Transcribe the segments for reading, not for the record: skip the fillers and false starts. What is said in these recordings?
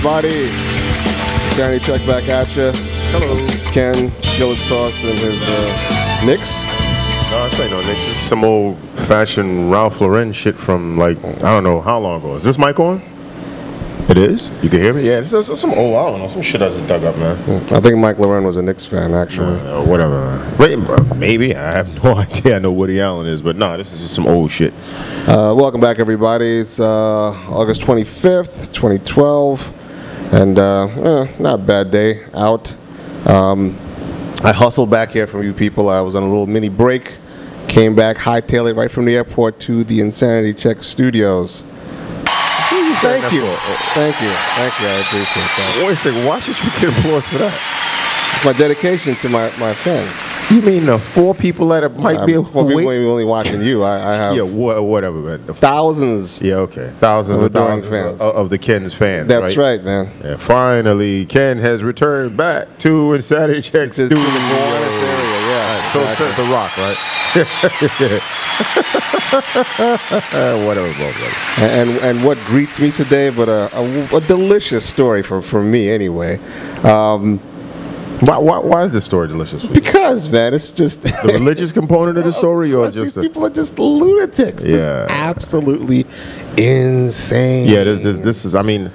everybody. Danny, check back at you. Hello. Ken, skillet sauce, and his mix. No, this ain't no Knicks. This is some old-fashioned Ralph Lauren shit from, like, I don't know how long ago. Is this mic on? It is? You can hear me? Yeah, this is some old, I don't know, some shit I just dug up, man. I think Mike Lauren was a Knicks fan, actually. Whatever. Maybe. I have no idea. I know Woody Allen is, but no, this is just some old shit. Welcome back, everybody. It's August 25th, 2012, and not a bad day out. I hustled back here from you people. I was on a little mini break. Came back, hightailed it right from the airport to the Insanity Check studios. Thank you. Thank you. I appreciate that. Wait a second. Why should you get applause for that? It's my dedication to my fans. You mean the 4 people that might be 4 people only watching you. I have whatever, man. Thousands. Yeah, okay. Thousands of fans of the Ken's fans. That's right, man. Yeah, finally, Ken has returned back to Insanity Check Studio. So exactly. set the rock, right? Whatever, buddy. And what greets me today, but a delicious story for me anyway. Why is this story delicious? Because, man, it's just the religious component of the story, or just these people are just lunatics. Yeah, just absolutely insane. Yeah, this is. I mean,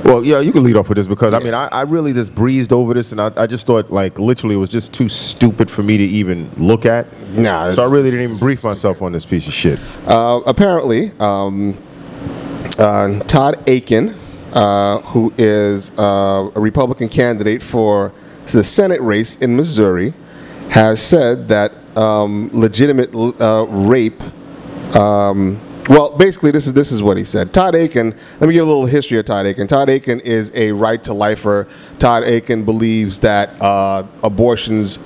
well, yeah, you can lead off with this because I mean, I really just breezed over this, and I just thought like literally it was just too stupid for me to even look at. Nah, so I really didn't even brief myself on this piece of shit. Apparently, Todd Akin, who is a Republican candidate for the Senate race in Missouri, has said that legitimate rape. Well, basically, this is what he said. Todd Akin. Let me give a little history of Todd Akin. Todd Akin is a right-to-lifer. Todd Akin believes that abortions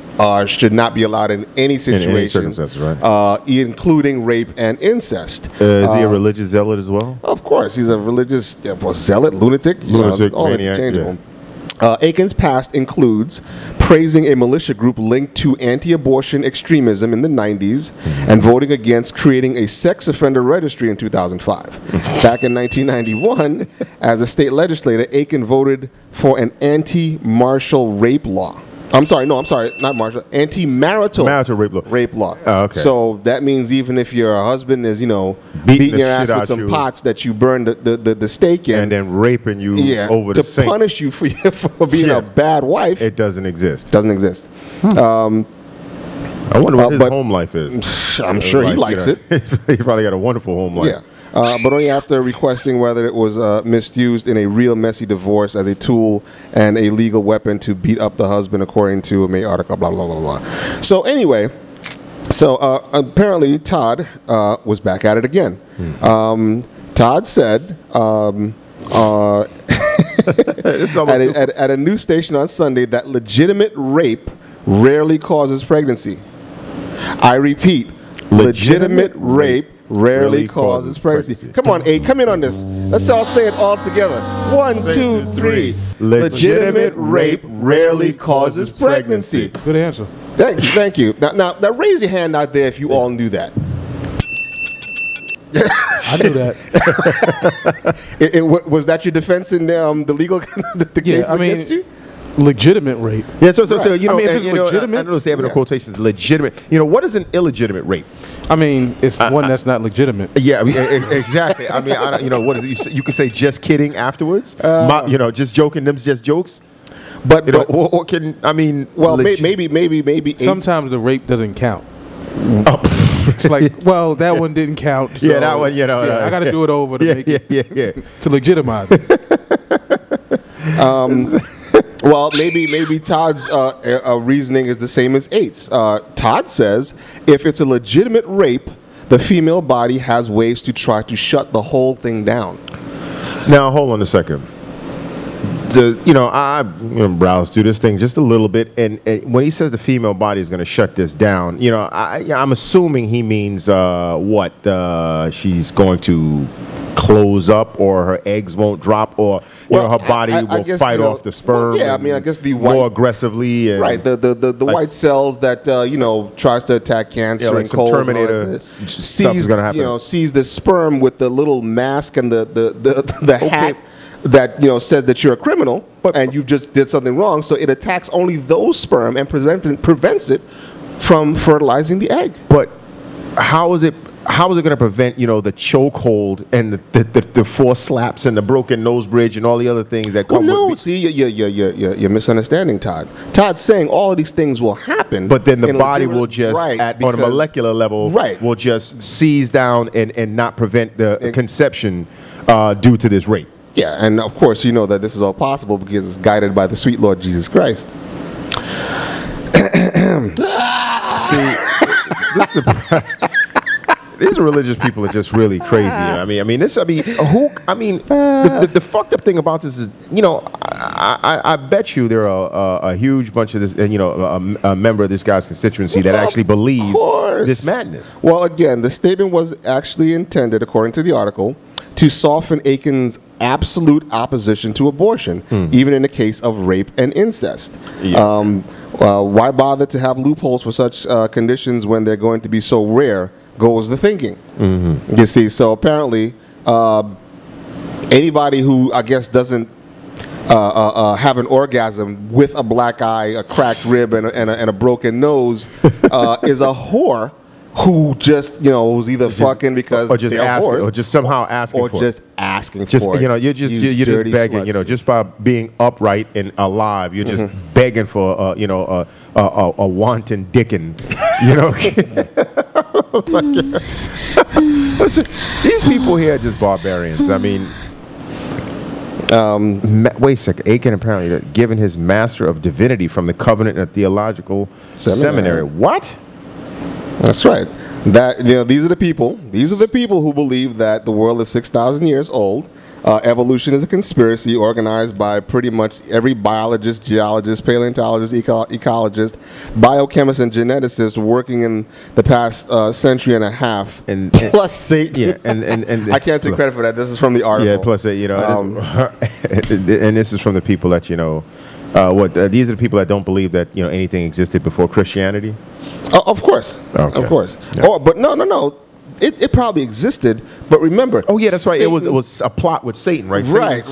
should not be allowed in any situation, in any circumstances, right? Including rape and incest. Is he a religious zealot as well? Of course, he's a religious zealot, lunatic, all maniac, interchangeable. Akin's past includes praising a militia group linked to anti-abortion extremism in the 90s and voting against creating a sex offender registry in 2005. Back in 1991, as a state legislator, Akin voted for an anti-martial rape law. I'm sorry, not martial. Anti-marital rape law. Oh, okay. So that means even if your husband is, beating your ass with some pots that you burned the steak in, and then raping you over the sink to punish you for being a bad wife, it doesn't exist. Doesn't exist. I wonder what his home life is. I'm sure he likes it. He probably got a wonderful home life. Yeah. But only after requesting whether it was misused in a real messy divorce as a tool and a legal weapon to beat up the husband, according to a May article, blah, blah, blah, blah. So anyway, apparently Todd was back at it again. Todd said at a news station on Sunday that legitimate rape rarely causes pregnancy. I repeat, legitimate rape rarely causes pregnancy. Come on, A, come in on this. Let's all say it all together. 1, 2, 3. Legitimate rape rarely causes pregnancy. Good answer. Thank you. Now, raise your hand out there if you all knew that. I knew that. Was that your defense in the legal the case against you? Legitimate rape. Yeah, so if it's legitimate, I noticed they have in quotations legitimate. What is an illegitimate rape? I mean, it's one that's not legitimate. Yeah, I mean, exactly. I mean, what is it? You could say just kidding afterwards. Just joking. Them's just jokes. But or can I mean? Well, maybe. Sometimes the rape doesn't count. It's like, well, that one didn't count. So, yeah, that one. I got to do it over to make it to legitimize it. Well, maybe Todd's reasoning is the same as Eight's. Todd says if it's a legitimate rape, the female body has ways to try to shut the whole thing down. Now, hold on a second. I browsed through this thing just a little bit, and when he says the female body is going to shut this down, I'm assuming he means she's going to close up, or her eggs won't drop, or her body will fight off the sperm. Well, yeah, I mean, I guess the white, more aggressively. And right, the white cells that tries to attack cancer, like and some colds, Terminator sees the sperm with the little mask and the hat. that says that you're a criminal and you just did something wrong. So it attacks only those sperm and prevents it from fertilizing the egg. But how is it going to prevent the chokehold and the force slaps and the broken nose bridge and all the other things that come with? See, you're misunderstanding Todd. Todd's saying all of these things will happen, but then the body will just on a molecular level will just seize down and not prevent the conception due to this rape. Yeah, and of course you know that this is all possible because it's guided by the sweet Lord Jesus Christ. See, these religious people are just really crazy. The fucked up thing about this is, I bet you there are a huge bunch of this, a member of this guy's constituency that actually believes this madness. Well, again, the statement was actually intended, according to the article, to soften Akin's absolute opposition to abortion, even in the case of rape and incest. Yeah. Why bother to have loopholes for such conditions when they're going to be so rare, goes the thinking. You see, so apparently anybody who, I guess, doesn't have an orgasm with a black eye, a cracked rib, and a broken nose is a whore who just, was either fucking because they're asking, whores, or just somehow asking or for just it. asking Just, for it. you're just begging, sluts. just by being upright and alive, you're just begging for, a wanton dickin', Listen, these people here are just barbarians. I mean, wait a second. Akin apparently given his Master of Divinity from the Covenant and Theological Seminary. What? That's right. That these are the people. These are the people who believe that the world is 6,000 years old. Evolution is a conspiracy organized by pretty much every biologist, geologist, paleontologist, ecologist, biochemist, and geneticist working in the past century and a half. Plus Satan. Yeah, and I can't take credit for that. This is from the article. Yeah, plus and this is from the people that these are the people that don't believe that anything existed before Christianity. Of course, okay. Of course. Yeah. But no. It probably existed, but remember. Oh yeah, that's Satan, right. It was a plot with Satan, right? Right.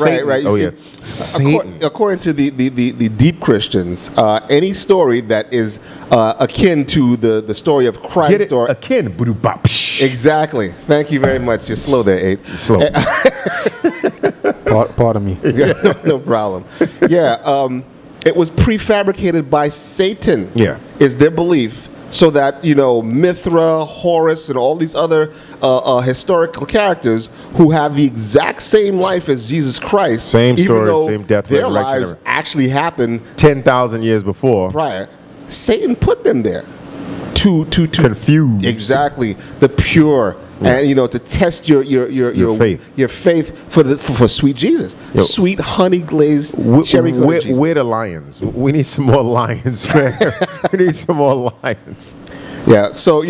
You see, Satan. According to the deep Christians, any story that is akin to the story of Christ, Get it? Akin. Exactly. Thank you very much. You're slow there, 8. Slow. Pardon me. No problem. Yeah. It was prefabricated by Satan. Yeah. Is their belief. So that, Mithra, Horus, and all these other historical characters who have the exact same life as Jesus Christ. Same story, same death, their resurrection. lives actually happened 10,000 years before. prior. Satan put them there to confuse. Exactly. The pure. And to test your faith for sweet Jesus, sweet honey glazed cherry coated Jesus. We're the lions. We need some more lions, man. We need some more lions. Yeah. So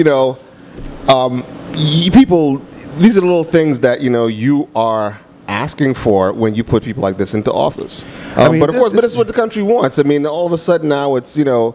people, these are the little things that you are asking for when you put people like this into office. But of course, this is what the country wants. I mean, all of a sudden now it's the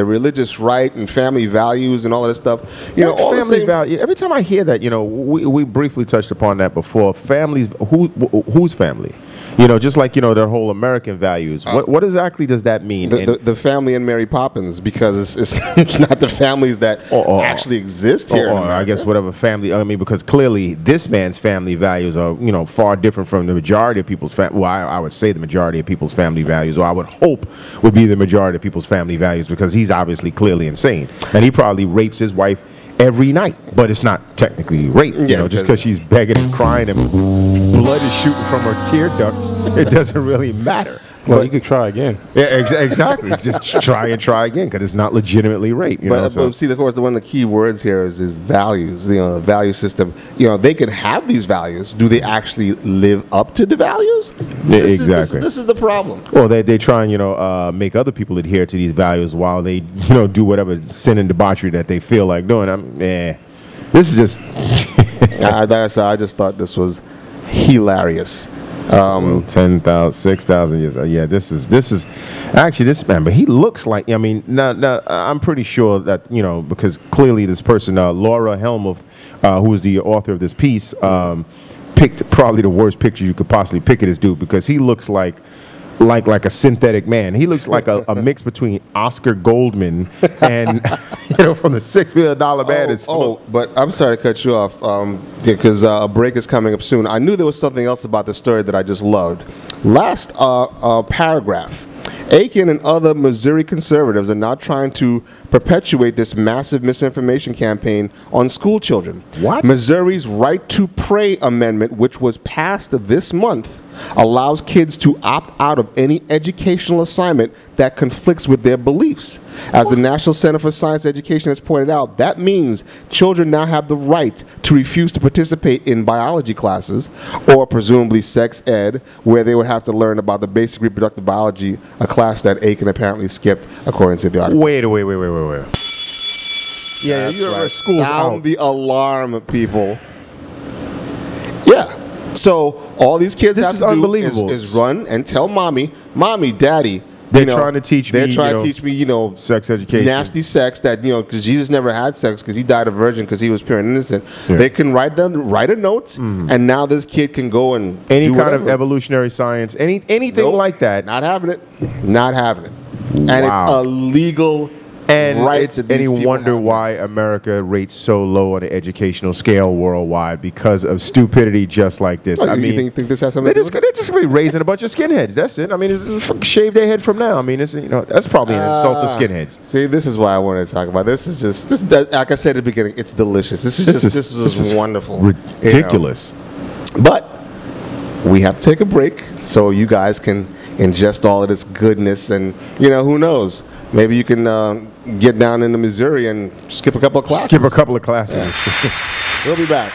religious right and family values and all of this stuff. All family value. Every time I hear that, we briefly touched upon that before. Families, whose family? Just like their whole American values. What exactly does that mean? The family and Mary Poppins, because it's not the families that actually exist here. I guess whatever family. I mean, because clearly this man's family values are far different from the majority of people's family. Well, I would say the majority of people's family values, or I would hope would be the majority of people's family values, because he's obviously clearly insane, and he probably rapes his wife every night, but it's not technically rape. Just because she's begging and crying and blood is shooting from her tear ducts, it doesn't really matter. Well, you could try again. Yeah, exactly. Just try again, because it's not legitimately rape. But see, of course, one of the key words here is values. The value system. They can have these values. Do they actually live up to the values? Exactly. This is the problem. Well, they try and make other people adhere to these values while they do whatever sin and debauchery that they feel like doing. This is just. I just thought this was hilarious. 10,000, 6,000 years. Yeah, this is actually this man. But he looks like. Now I'm pretty sure that because clearly this person, Laura Helmuth, who is the author of this piece, picked probably the worst picture you could possibly pick of this dude, because he looks like a synthetic man. He looks like a mix between Oscar Goldman and from the $6 Million Man. But I'm sorry to cut you off because a break is coming up soon. I knew there was something else about the story that I just loved. Last paragraph. Akin and other Missouri conservatives are now trying to perpetuate this massive misinformation campaign on school children. What? Missouri's Right to Pray amendment, which was passed this month, allows kids to opt out of any educational assignment that conflicts with their beliefs. As the National Center for Science Education has pointed out, that means children now have the right to refuse to participate in biology classes, or presumably sex ed, where they would have to learn about the basic reproductive biology, a class that Akin apparently skipped, according to the article. Wait. Yeah, you're right. School's Sound out. the alarm, people. Yeah. So all these kids have to do is run and tell mommy, daddy. They're trying to teach me. They're trying to teach me, sex education, nasty sex that because Jesus never had sex because he died a virgin because he was pure and innocent. Yeah. They can write a note, and now this kid can go and any do kind whatever. of evolutionary science, anything like that. Not having it. Not having it. Wow. And it's a legal. And right it's any wonder why America rates so low on the educational scale worldwide, because of stupidity just like this. I mean, you think this has something to do with it? They're just going to be raising a bunch of skinheads. That's it. I mean, it's shave their head from now. I mean, it's that's probably an insult to skinheads. See, this is why I wanted to talk about this. Is just like I said at the beginning, it's delicious. This is wonderful, ridiculous. But we have to take a break so you guys can ingest all of this goodness, and who knows. Maybe you can get down into Missouri and skip a couple of classes. Skip a couple of classes. Yeah. We'll be back.